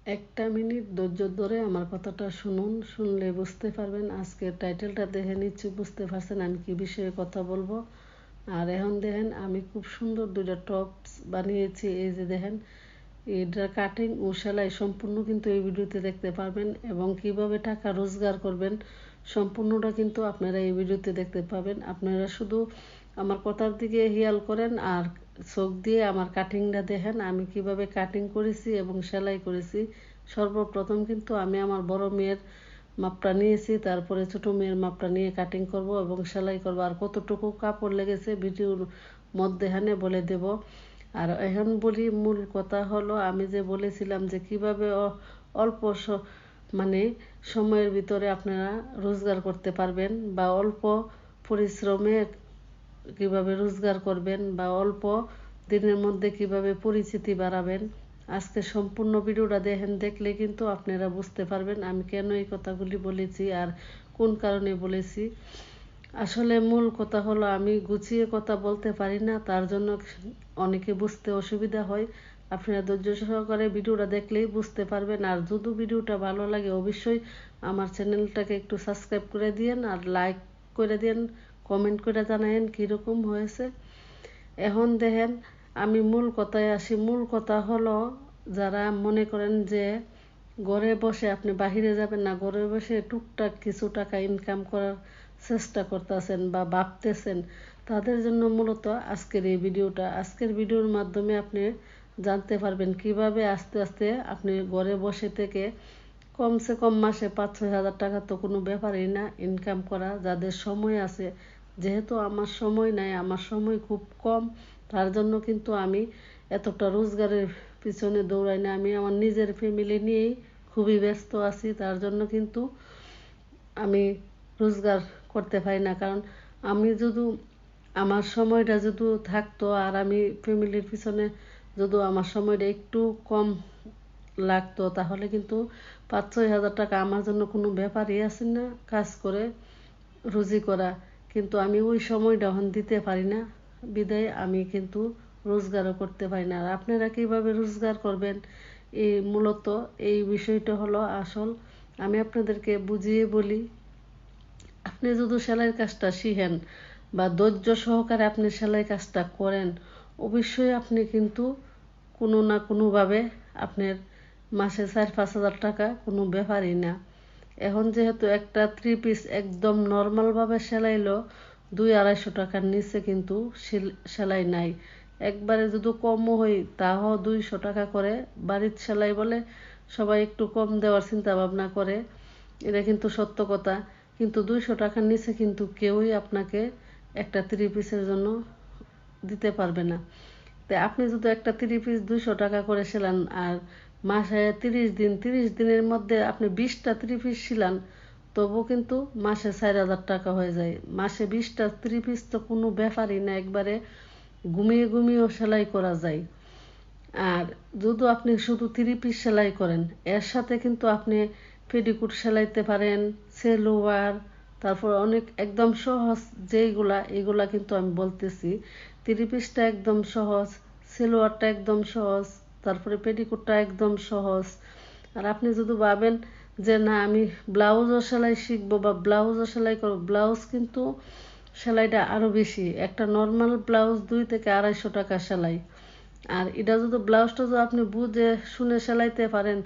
একটা মিনিট ধৈর্য ধরে আমার কথাটা শুনুন, শুনলে বুঝতে পারবেন। আজকের টাইটেলটা দেখে নিশ্চয়ই বুঝতে পারছেন আমি কি বিষয়ে কথা বলবো। আর এখন দেখেন আমি খুব সুন্দর দুইটা টপস বানিয়েছি। এই যে দেখেন, এটার কাটিং ও সেলাই সম্পূর্ণ কিন্তু এই ভিডিওতে দেখতে পারবেন, এবং কিভাবে টাকা রোজগার করবেন সম্পূর্ণটা কিন্তু আপনারা এই ভিডিওতে দেখতে পাবেন। আপনারা শুধু আমার কথার দিকে খেয়াল করেন আর চোখ দিয়ে আমার কাটিংটা দেখেন আমি কিভাবে কাটিং করেছি এবং সেলাই করেছি। সর্বপ্রথম কিন্তু আমি আমার বড় মেয়ের মাপটা নিয়েছি, তারপরে ছোট মেয়ের মাপটা নিয়ে কাটিং করব এবং সেলাই করব। আর কতটুকু কাপড় লেগেছে ভিডিওর মধ্যেখানে বলে দেব। আর এখন বলি, মূল কথা হলো আমি যে বলেছিলাম যে কিভাবে অল্প মানে সময়ের ভিতরে আপনারা রোজগার করতে পারবেন, বা অল্প পরিশ্রমে কিভাবে রোজগার করবেন, বা অল্প দিনের মধ্যে কিভাবে পরিচিতি বাড়াবেন। আজকে সম্পূর্ণ ভিডিওটা দেখেন, দেখলে কিন্তু আপনারা বুঝতে পারবেন আমি কেন এই কথাগুলি বলেছি আর কোন কারণে বলেছি। আসলে মূল কথা হলো আমি গুছিয়ে কথা বলতে পারি না, তার জন্য অনেকে বুঝতে অসুবিধা হয়। আপনারা ধৈর্য সহকারে ভিডিওটা দেখলেই বুঝতে পারবেন। আর যদি ভিডিওটা ভালো লাগে অবশ্যই আমার চ্যানেলটাকে একটু সাবস্ক্রাইব করে দিয়েন আর লাইক করে দিন, কমেন্ট করে জানায়েন কীরকম হয়েছে। এখন দেখেন আমি মূল কথায় আসি। মূল কথা হলো, যারা মনে করেন যে ঘরে বসে আপনি বাহিরে যাবেন না, ঘরে বসে টুকটাক কিছু টাকা ইনকাম করার চেষ্টা করতেছেন বা ভাবতেছেন, তাদের জন্য মূলত আজকের এই ভিডিওটা। আজকের ভিডিওর মাধ্যমে আপনি জানতে পারবেন কিভাবে আস্তে আস্তে আপনি ঘরে বসে থেকে কমসে কম মাসে 5-6 হাজার টাকা তো কোনো ব্যাপারই না ইনকাম করা, যাদের সময় আছে। যেহেতু আমার সময় নাই, আমার সময় খুব কম, তার জন্য কিন্তু আমি এতটা রোজগারের পিছনে দৌড়াই না। আমি আমার নিজের ফ্যামিলি নিয়েই খুবই ব্যস্ত আছি, তার জন্য কিন্তু আমি রোজগার করতে পারি না। কারণ আমি যদি আমার সময়টা যদি থাকতো আর আমি ফ্যামিলির পিছনে যদি আমার সময়টা একটু কম লাগতো, তাহলে কিন্তু 5-6 হাজার টাকা আমার জন্য কোনো ব্যাপারই আছে না কাজ করে রুজি করা। কিন্তু আমি ওই সময়টা এখন দিতে পারি না, বিদায় আমি কিন্তু রোজগারও করতে পারি না। আর আপনারা কীভাবে রোজগার করবেন, এই মূলত এই বিষয়টা হলো আসল। আমি আপনাদেরকে বুঝিয়ে বলি। আপনি যদি সেলাইয়ের কাজটা শিখেন বা ধৈর্য সহকারে আপনি সেলাই কাজটা করেন, অবশ্যই আপনি কিন্তু কোনো না কোনোভাবে আপনার মাসে 4-5 হাজার টাকা কোনো ব্যাপারই না। এখন যেহেতু একটা 3 পিস একদম নর্মালভাবে সেলাইলো 200-250 টাকার নিচে কিন্তু সেলাই নাই। একবারে যদি কমও হয় তাও 200 টাকা করে। বাড়ির সেলাই বলে সবাই একটু কম দেওয়ার চিন্তা ভাবনা করে, এটা কিন্তু সত্য কথা। কিন্তু 200 টাকার নিচে কিন্তু কেউই আপনাকে একটা 3 পিসের জন্য দিতে পারবে না। তাই আপনি যদি একটা 3 পিস 200 টাকা করে সেলান আর মাসে 30 দিন, 30 দিনের মধ্যে আপনি 20টা 3 পিস সিলান, তবু কিন্তু মাসে 4,000 টাকা হয়ে যায়। মাসে 20টা 3 পিস তো কোনো ব্যাপারই না, একবারে ঘুমিয়ে ঘুমিয়েও সেলাই করা যায়। আর যদি আপনি শুধু 3 পিস সেলাই করেন, এর সাথে কিন্তু আপনি পেটিকোট সেলাইতে পারেন, সেলোয়ার, তারপর অনেক একদম সহজ যেইগুলা, এগুলা কিন্তু আমি বলতেছি। 3 পিসটা একদম সহজ, সেলোয়ারটা একদম সহজ, তারপরে পেটিকোটটা একদম সহজ। আর আপনি যদি ভাবেন যে না আমি ব্লাউজও সেলাই শিখবো বা ব্লাউজও সেলাই করবো, ব্লাউজ কিন্তু সেলাইটা আরও বেশি। একটা নর্মাল ব্লাউজ 200-250 টাকা সেলাই। আর এটা যদি ব্লাউজটা যদি আপনি বুঝে শুনে সেলাইতে পারেন,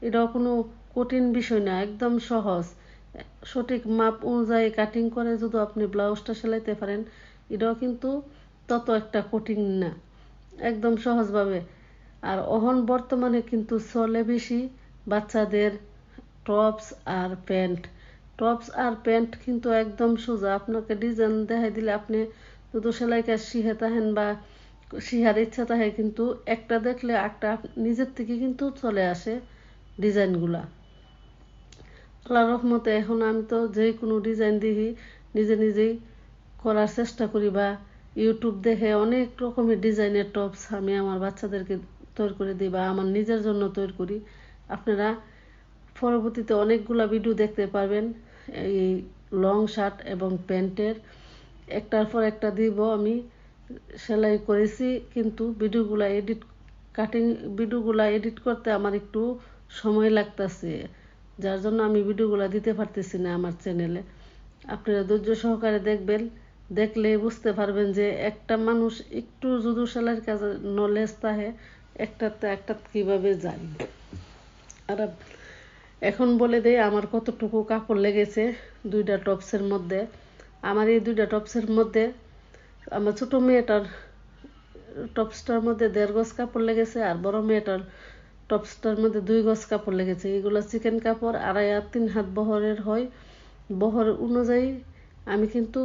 এটাও কোনো কঠিন বিষয় না, একদম সহজ। সঠিক মাপ অনুযায়ী কাটিং করে যদি আপনি ব্লাউজটা সেলাইতে পারেন, এটাও কিন্তু তত একটা কঠিন না, একদম সহজভাবে। আর এখন বর্তমানে কিন্তু চলে বেশি বাচ্চাদের টপস আর প্যান্ট। টপস আর প্যান্ট কিন্তু একদম সোজা, আপনাকে ডিজাইন দেখাই দিলে আপনি যদি সেলাই কাজ শিখে থাকেন বা শিখার ইচ্ছা থাকে, কিন্তু একটা দেখলে একটা নিজের থেকে কিন্তু চলে আসে ডিজাইনগুলা। আল্লাহর রহমতে এখন আমি তো যে কোনো ডিজাইন দেখি নিজে নিজেই করার চেষ্টা করি, বা ইউটিউব দেখে অনেক রকমের ডিজাইনের টপস আমি আমার বাচ্চাদেরকে তৈরি করে দিই বা আমার নিজের জন্য তৈরি করি। আপনারা পরবর্তীতে অনেকগুলো ভিডিও দেখতে পারবেন এই লং শার্ট এবং প্যান্টের, একটার পর একটা দিব আমি সেলাই করেছি। কিন্তু ভিডিওগুলো এডিট করতে আমার একটু সময় লাগতেছে, যার জন্য আমি ভিডিওগুলো দিতে পারতেছি না আমার চ্যানেলে। আপনারা ধৈর্য সহকারে দেখবেন, দেখলে বুঝতে পারবেন যে একটা মানুষ একটু যদি সেলাইয়ের কাজে নলেজ থাকে একটাতে একটা কীভাবে যায়। আর এখন বলে দেই আমার কতটুকু কাপড় লেগেছে দুইটা টপসের মধ্যে। আমার এই দুইটা টপসের মধ্যে আমার ছোটো মেয়েটার টপসটার মধ্যে 1.5 গজ কাপড় লেগেছে, আর বড় মেয়েটার টপসটার মধ্যে 2 গজ কাপড় লেগেছে। এগুলো চিকেন কাপড় 2.5 আর 3 হাত বহরের হয়। বহর অনুযায়ী আমি কিন্তু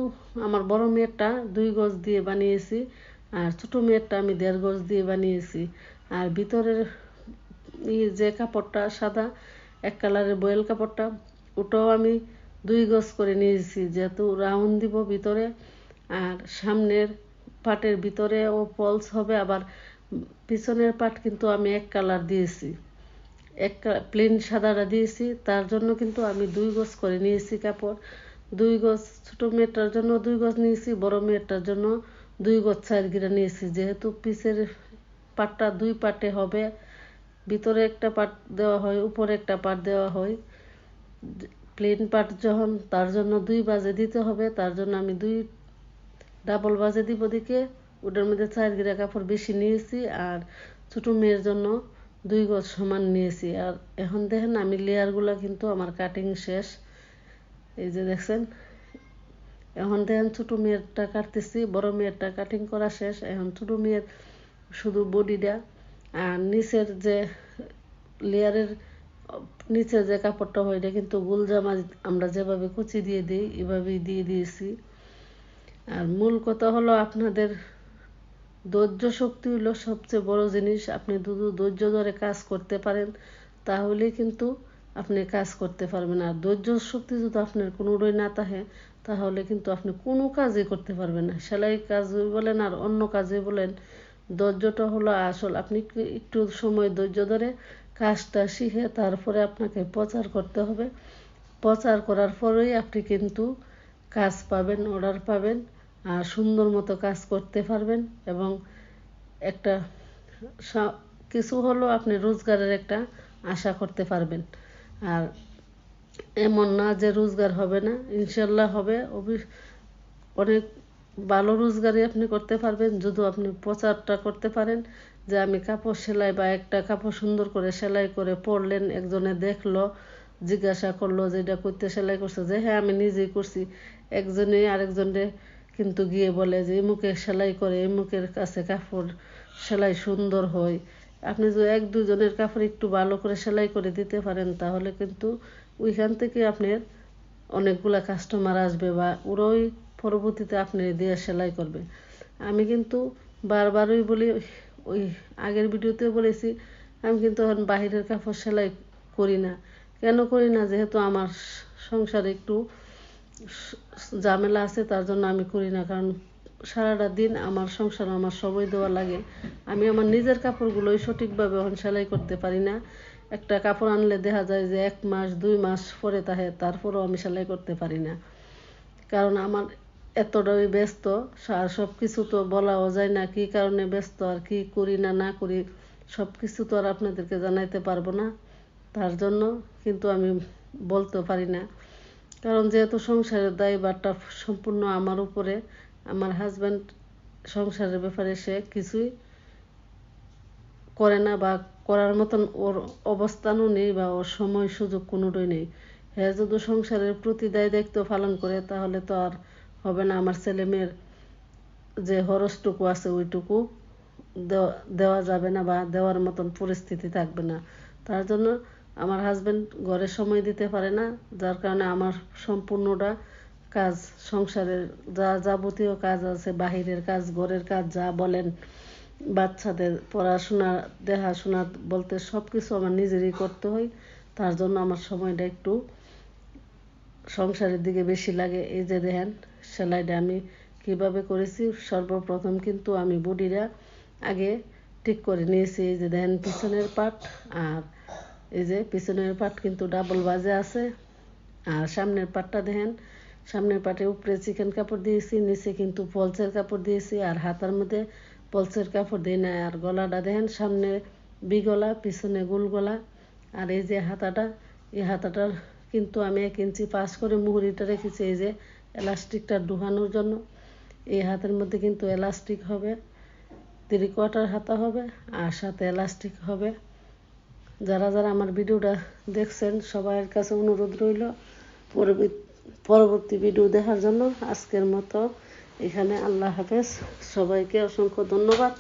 আমার বড় মেয়েরটা 2 গজ দিয়ে বানিয়েছি, আর ছোটো মেয়েরটা আমি 1.5 গজ দিয়ে বানিয়েছি। আর ভিতরের যে কাপড়টা সাদা এক কালারের বয়েল কাপড়টা, ওটাও আমি 2 গজ করে নিয়েছি, যেহেতু রাউন্ড দিব ভিতরে। আর সামনের পাটের ভিতরেও ফলস হবে, আবার পিছনের পাট কিন্তু আমি এক কালার দিয়েছি, প্লেন সাদাটা দিয়েছি। তার জন্য কিন্তু আমি 2 গজ করে নিয়েছি কাপড়। 2 গজ ছোটো মেয়েটার জন্য 2 গজ নিয়েছি, বড় মেয়েটার জন্য 2 গজ 4 গিরা নিয়েছি। যেহেতু পিছের পাটটা 2 পাটে হবে, ভিতরে একটা পাট দেওয়া হয়, উপরে একটা পাট দেওয়া হয়। প্লেন পাট যখন তার জন্য 2 বাজে দিতে হবে, তার জন্য আমি 2 ডাবল বাজে দিব দিকে। ওটার মধ্যে 4 গিরা কাপড় বেশি নিয়েছি, আর ছোটো মেয়ের জন্য 2 গজ সমান নিয়েছি। আর এখন দেখেন আমি লেয়ারগুলো কিন্তু আমার কাটিং শেষ, এই যে দেখছেন। এখন দেখেন ছোটো মেয়েরটা কাটতেছি, বড় মেয়েরটা কাটিং করা শেষ। এখন ছোটো মেয়ের শুধু বডিটা আর নিচের যে লেয়ারের নিচে যে কাপড়টা হয় এটা কিন্তু গোল জামা আমরা যেভাবে কুচি দিয়ে দিই এভাবেই দিয়ে দিয়েছি। আর মূল কথা হলো আপনাদের ধৈর্য শক্তি হলো সবচেয়ে বড় জিনিস। আপনি ধৈর্য ধরে কাজ করতে পারেন তাহলেই কিন্তু আপনি কাজ করতে পারবেন। আর ধৈর্য শক্তি যদি আপনার কোনোটাই না থাকে তাহলে কিন্তু আপনি কোনো কাজই করতে পারবেন না। সেলাই কাজ বলেন আর অন্য কাজে বলেন, ধৈর্যটা হলো আসল। আপনি একটু সময় ধৈর্য ধরে কাজটা শিখে তারপরে আপনাকে প্রচার করতে হবে। প্রচার করার পরেই আপনি কিন্তু কাজ পাবেন, অর্ডার পাবেন, আর সুন্দর মতো কাজ করতে পারবেন। এবং একটা কিছু হলো আপনি রোজগারের একটা আশা করতে পারবেন। আর এমন না যে রোজগার হবে না, ইনশাল্লাহ হবে। অনেক ভালো রোজগারই আপনি করতে পারবেন যদি আপনি প্রচারটা করতে পারেন যে আমি কাপড় সেলাই বা একটা কাপড় সুন্দর করে সেলাই করে পরলেন, একজনে দেখলো, জিজ্ঞাসা করলো যে এটা করতে সেলাই করছে, যে হ্যাঁ আমি নিজেই করছি। একজনে আরেকজনে কিন্তু গিয়ে বলে যে এমুকে সেলাই করে, এমুকের কাছে কাপড় সেলাই সুন্দর হয়। আপনি যদি 1-2 জনের কাপড় একটু ভালো করে সেলাই করে দিতে পারেন তাহলে কিন্তু ওইখান থেকে আপনার অনেকগুলা কাস্টমার আসবে, বা ওরাই পরবর্তীতে আপনি দিয়ে সেলাই করবে। আমি কিন্তু বারবারই বলি, ওই আগের ভিডিওতেও বলেছি, আমি কিন্তু এখন বাহিরের কাপড় সেলাই করি না। কেন করি না? যেহেতু আমার সংসারে একটু ঝামেলা আছে, তার জন্য আমি করি না। কারণ সারাটা দিন আমার সংসার আমার সময় দেওয়া লাগে। আমি আমার নিজের কাপড়গুলোই সঠিকভাবে এখন সেলাই করতে পারি না। একটা কাপড় আনলে দেখা যায় যে 1 মাস 2 মাস পরে থাকে, তারপরেও আমি সেলাই করতে পারি না। কারণ আমার এতটাই ব্যস্ত, আর সব কিছু তো বলাও যায় না কী কারণে ব্যস্ত, আর কি করি না না করি সব কিছু তো আর আপনাদেরকে জানাইতে পারবো না। তার জন্য কিন্তু আমি বলতে পারি না। কারণ যেহেতু সংসারের দায়ভারটা সম্পূর্ণ আমার উপরে, আমার হাজব্যান্ড সংসারের ব্যাপারে সে কিছুই করে না, বা করার মতন ওর অবস্থানও নেই, বা ওর সময় সুযোগ কোনোটাই নেই। হ্যাঁ, যদি সংসারের প্রতি দায়িত্ব পালন করে তাহলে তো আর হবে না। আমার ছেলে মেয়ের যে খরচটুকু আছে ওইটুকু দেওয়া যাবে না, বা দেওয়ার মতন পরিস্থিতি থাকবে না। তার জন্য আমার হাজব্যান্ড ঘরে সময় দিতে পারে না, যার কারণে আমার সম্পূর্ণটা কাজ, সংসারের যা যাবতীয় কাজ আছে, বাহিরের কাজ, ঘরের কাজ যা বলেন, বাচ্চাদের পড়াশোনা দেখাশোনা বলতে সব কিছু আমার নিজেরই করতে হয়। তার জন্য আমার সময়টা একটু সংসারের দিকে বেশি লাগে। এই যে দেখেন সেলাইটা আমি কীভাবে করেছি। সর্বপ্রথম কিন্তু আমি বডিটা আগে ঠিক করে নিয়েছি। এই যে দেখেন পিছনের পাট, আর এই যে পিছনের পাট কিন্তু ডাবল বাজে আছে। আর সামনের পাটটা দেখেন, সামনের পাটের উপরে চিকেন কাপড় দিয়েছি, নিচে কিন্তু পলসের কাপড় দিয়েছি, আর হাতার মধ্যে পলসের কাপড় দিই না। আর গলাটা দেখেন, সামনে বি গলা, পিছনে গোল গলা। আর এই যে হাতাটা, এই হাতাটার কিন্তু আমি 1 ইঞ্চি পাস করে মুহুরিটা রেখেছি এই যে এলাস্টিকটা ঢুকানোর জন্য। এই হাতের মধ্যে কিন্তু এলাস্টিক হবে, 3/4 হাতা হবে আর সাথে এলাস্টিক হবে। যারা যারা আমার ভিডিওটা দেখছেন সবার কাছে অনুরোধ রইল পরবর্তী ভিডিও দেখার জন্য। আজকের মতো এখানে, আল্লাহ হাফেজ, সবাইকে অসংখ্য ধন্যবাদ।